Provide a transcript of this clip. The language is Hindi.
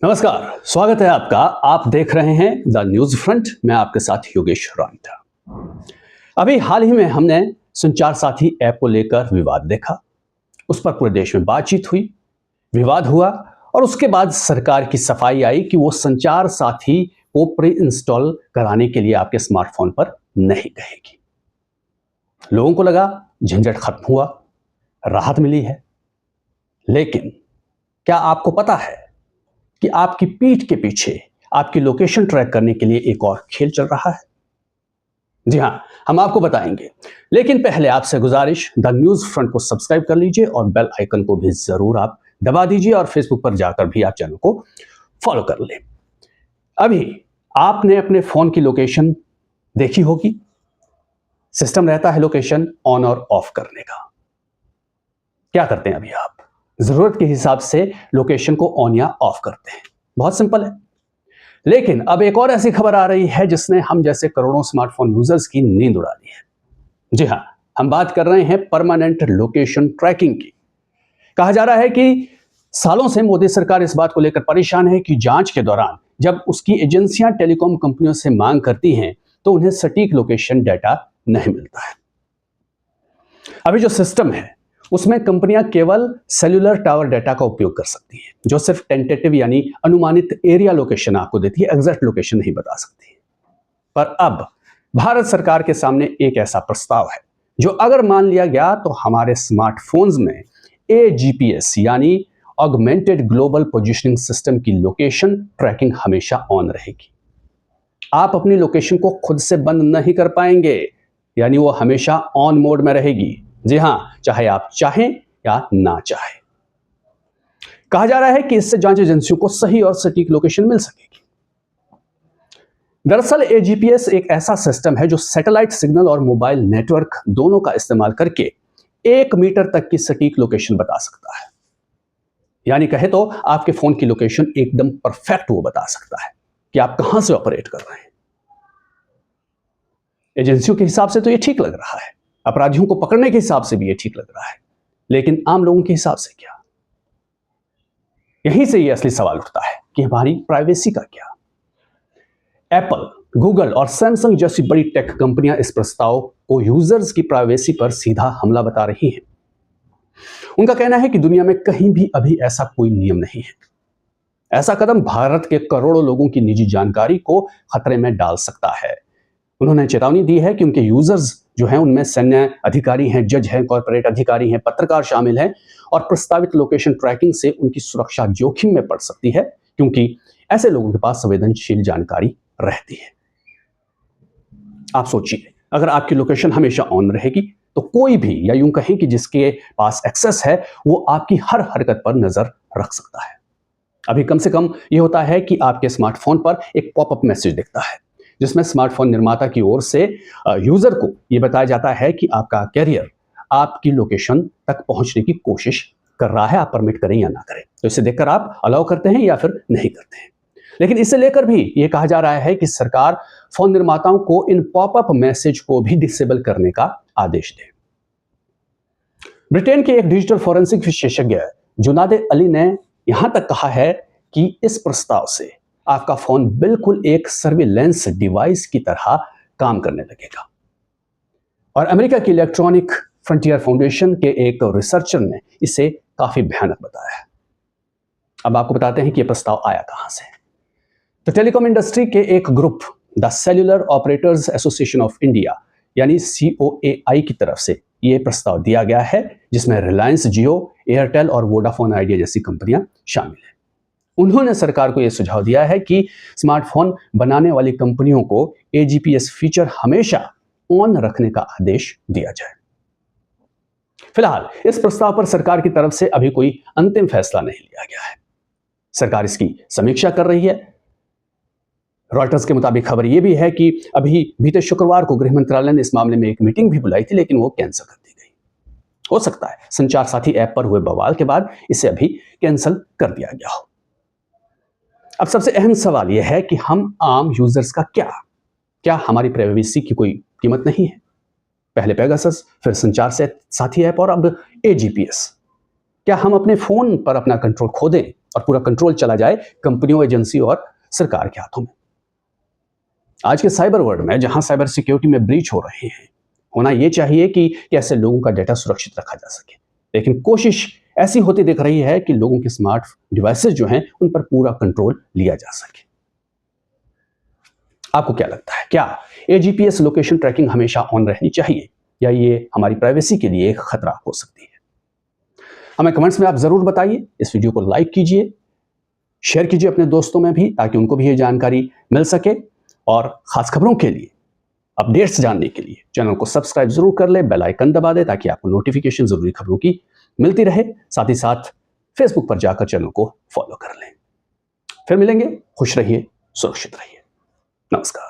नमस्कार, स्वागत है आपका। आप देख रहे हैं द न्यूज फ्रंट। मैं आपके साथ योगेश रांटा। अभी हाल ही में हमने संचार साथी ऐप को लेकर विवाद देखा। उस पर पूरे देश में बातचीत हुई, विवाद हुआ और उसके बाद सरकार की सफाई आई कि वो संचार साथी को प्री इंस्टॉल कराने के लिए आपके स्मार्टफोन पर नहीं कहेगी। लोगों को लगा झंझट खत्म हुआ, राहत मिली है। लेकिन क्या आपको पता है कि आपकी पीठ के पीछे आपकी लोकेशन ट्रैक करने के लिए एक और खेल चल रहा है? जी हां, हम आपको बताएंगे। लेकिन पहले आपसे गुजारिश, द न्यूज फ्रंट को सब्सक्राइब कर लीजिए और बेल आइकन को भी जरूर आप दबा दीजिए और फेसबुक पर जाकर भी आप चैनल को फॉलो कर लें। अभी आपने अपने फोन की लोकेशन देखी होगी। सिस्टम रहता है लोकेशन ऑन और ऑफ करने का। क्या करते हैं अभी आप? जरूरत के हिसाब से लोकेशन को ऑन या ऑफ करते हैं। बहुत सिंपल है। लेकिन अब एक और ऐसी खबर आ रही है जिसने हम जैसे करोड़ों स्मार्टफोन यूजर्स की नींद उड़ा दी है। जी हां, हम बात कर रहे हैं परमानेंट लोकेशन ट्रैकिंग की। कहा जा रहा है कि सालों से मोदी सरकार इस बात को लेकर परेशान है कि जांच के दौरान जब उसकी एजेंसियां टेलीकॉम कंपनियों से मांग करती हैं तो उन्हें सटीक लोकेशन डाटा नहीं मिलता है। अभी जो सिस्टम है उसमें कंपनियां केवल सेल्यूलर टावर डाटा का उपयोग कर सकती हैं, जो सिर्फ टेंटेटिव यानी अनुमानित एरिया लोकेशन आपको देती है, एग्जैक्ट लोकेशन नहीं बता सकती है। पर अब भारत सरकार के सामने एक ऐसा प्रस्ताव है जो अगर मान लिया गया तो हमारे स्मार्टफोन्स में AGPS यानी ऑगमेंटेड ग्लोबल पोजिशनिंग सिस्टम की लोकेशन ट्रैकिंग हमेशा ऑन रहेगी। आप अपनी लोकेशन को खुद से बंद नहीं कर पाएंगे, यानी वो हमेशा ऑन मोड में रहेगी। जी हां, चाहे आप चाहें या ना चाहें। कहा जा रहा है कि इससे जांच एजेंसियों को सही और सटीक लोकेशन मिल सकेगी। दरअसल AGPS एक ऐसा सिस्टम है जो सैटेलाइट सिग्नल और मोबाइल नेटवर्क दोनों का इस्तेमाल करके 1 मीटर तक की सटीक लोकेशन बता सकता है। यानी कहे तो आपके फोन की लोकेशन एकदम परफेक्ट वो बता सकता है कि आप कहां से ऑपरेट कर रहे हैं। एजेंसियों के हिसाब से तो ये ठीक लग रहा है, अपराधियों को पकड़ने के हिसाब से भी ये ठीक लग रहा है, लेकिन आम लोगों के हिसाब से क्या? यहीं से ये असली सवाल उठता है कि हमारी प्राइवेसी का क्या? एप्पल, गूगल और सैमसंग जैसी बड़ी टेक कंपनियां इस प्रस्ताव को यूजर्स की प्राइवेसी पर सीधा हमला बता रही हैं। उनका कहना है कि दुनिया में कहीं भी अभी ऐसा कोई नियम नहीं है। ऐसा कदम भारत के करोड़ों लोगों की निजी जानकारी को खतरे में डाल सकता है। उन्होंने चेतावनी दी है कि उनके यूजर्स जो हैं उनमें सैन्य अधिकारी हैं, जज हैं, कॉर्पोरेट अधिकारी हैं, पत्रकार शामिल हैं और प्रस्तावित लोकेशन ट्रैकिंग से उनकी सुरक्षा जोखिम में पड़ सकती है, क्योंकि ऐसे लोगों के पास संवेदनशील जानकारी रहती है। आप सोचिए, अगर आपकी लोकेशन हमेशा ऑन रहेगी तो कोई भी, या यूं कहें कि जिसके पास एक्सेस है, वो आपकी हर हरकत पर नजर रख सकता है। अभी कम से कम ये होता है कि आपके स्मार्टफोन पर एक पॉपअप मैसेज दिखता है जिसमें स्मार्टफोन निर्माता की ओर से यूजर को यह बताया जाता है कि आपका कैरियर आपकी लोकेशन तक पहुंचने की कोशिश कर रहा है, आप परमिट करें या ना करें। तो इसे देखकर आप अलाउ करते हैं या फिर नहीं करते हैं। लेकिन इसे लेकर भी यह कहा जा रहा है कि सरकार फोन निर्माताओं को इन पॉपअप मैसेज को भी डिसेबल करने का आदेश दे। ब्रिटेन के एक डिजिटल फॉरेंसिक विशेषज्ञ जुनादे अली ने यहां तक कहा है कि इस प्रस्ताव से आपका फोन बिल्कुल एक सर्विलेंस डिवाइस की तरह काम करने लगेगा। और अमेरिका की इलेक्ट्रॉनिक फ्रंटियर फाउंडेशन के एक रिसर्चर ने इसे काफी भयानक बताया है। अब आपको बताते हैं कि यह प्रस्ताव आया कहां से। तो टेलीकॉम इंडस्ट्री के एक group, the cellular operators association of India यानी COAI की तरफ से यह प्रस्ताव दिया गया है, जिसमें रिलायंस जियो, एयरटेल और वोडाफोन आइडिया जैसी कंपनियां शामिल हैं। उन्होंने सरकार को यह सुझाव दिया है कि स्मार्टफोन बनाने वाली कंपनियों को AGPS फीचर हमेशा ऑन रखने का आदेश दिया जाए। फिलहाल इस प्रस्ताव पर सरकार की तरफ से अभी कोई अंतिम फैसला नहीं लिया गया है। सरकार इसकी समीक्षा कर रही है। रॉयटर्स के मुताबिक खबर यह भी है कि अभी बीते शुक्रवार को गृह मंत्रालय ने इस मामले में एक मीटिंग भी बुलाई थी, लेकिन वो कैंसिल कर दी गई। हो सकता है संचार साथी ऐप पर हुए बवाल के बाद इसे अभी कैंसिल कर दिया गया हो। अब सबसे अहम सवाल यह है कि हम आम यूजर्स का क्या हमारी प्राइवेसी की कोई कीमत नहीं है? पहले पेगासस, फिर संचार साथी ऐप और अब AGPS। क्या हम अपने फोन पर अपना कंट्रोल खो दें और पूरा कंट्रोल चला जाए कंपनियों, एजेंसी और सरकार के हाथों में। आज के साइबर वर्ल्ड में जहां साइबर सिक्योरिटी में ब्रीच हो रहे हैं, होना यह चाहिए कि ऐसे लोगों का डेटा सुरक्षित रखा जा सके, लेकिन कोशिश ऐसी होती दिख रही है कि लोगों के स्मार्ट डिवाइसेस जो हैं उन पर पूरा कंट्रोल लिया जा सके। आपको क्या लगता है, क्या एजीपीएस लोकेशन ट्रैकिंग हमेशा ऑन रहनी चाहिए या ये हमारी प्राइवेसी के लिए एक खतरा हो सकती है? हमें कमेंट्स में आप जरूर बताइए। इस वीडियो को लाइक कीजिए, शेयर कीजिए अपने दोस्तों में भी, ताकि उनको भी ये जानकारी मिल सके। और खास खबरों के लिए, अपडेट्स जानने के लिए चैनल को सब्सक्राइब जरूर कर ले, बेल आइकन दबा दे ताकि आपको नोटिफिकेशन जरूरी खबरों की मिलती रहे। साथ ही साथ फेसबुक पर जाकर चैनल को फॉलो कर लें। फिर मिलेंगे, खुश रहिए, सुरक्षित रहिए। नमस्कार।